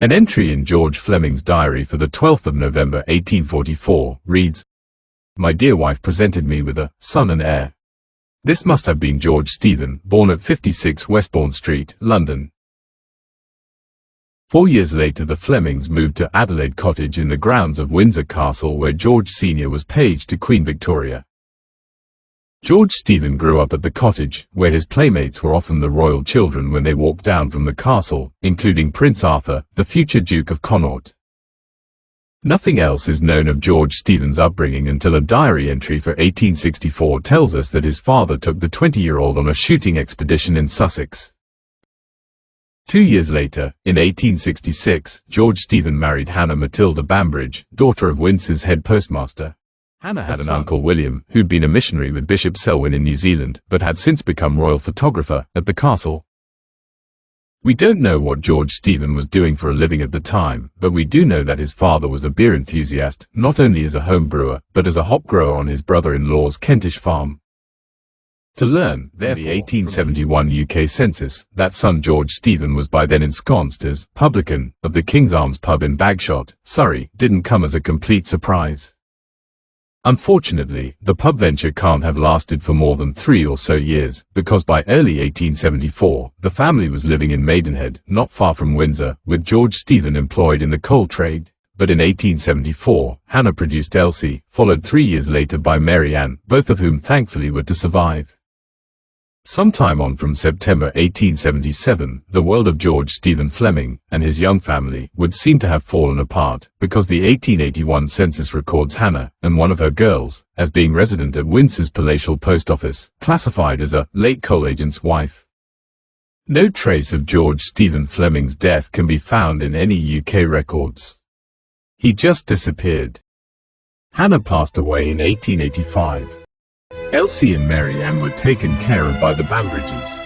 An entry in George Fleming's diary for the 12th of November 1844 reads, "My dear wife presented me with a son and heir." This must have been George Stephen, born at 56 Westbourne Street, London. 4 years later the Flemings moved to Adelaide Cottage in the grounds of Windsor Castle, where George Sr. was page to Queen Victoria. George Stephen grew up at the cottage, where his playmates were often the royal children when they walked down from the castle, including Prince Arthur, the future Duke of Connaught. Nothing else is known of George Stephen's upbringing until a diary entry for 1864 tells us that his father took the 20-year-old on a shooting expedition in Sussex. 2 years later, in 1866, George Stephen married Hannah Matilda Bambridge, daughter of Windsor's head postmaster. Hannah had an uncle William, who'd been a missionary with Bishop Selwyn in New Zealand, but had since become royal photographer at the castle. We don't know what George Stephen was doing for a living at the time, but we do know that his father was a beer enthusiast, not only as a home brewer, but as a hop grower on his brother-in-law's Kentish farm. To learn, therefore, the 1871 UK census, that son George Stephen was by then ensconced as Publican of the King's Arms pub in Bagshot, Surrey, didn't come as a complete surprise. Unfortunately, the pub venture can't have lasted for more than 3 or so years, because by early 1874, the family was living in Maidenhead, not far from Windsor, with George Stephen employed in the coal trade. But in 1874, Hannah produced Elsie, followed 3 years later by Mary Ann, both of whom thankfully were to survive. Sometime on from September 1877, the world of George Stephen Fleming and his young family would seem to have fallen apart, because the 1881 census records Hannah and one of her girls as being resident at Windsor's palatial post office, classified as a late coal agent's wife. No trace of George Stephen Fleming's death can be found in any UK records. He just disappeared. Hannah passed away in 1885. Elsie and Mary Ann were taken care of by the Bambridges.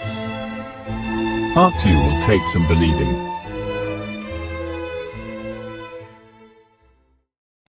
Part 2 will take some believing.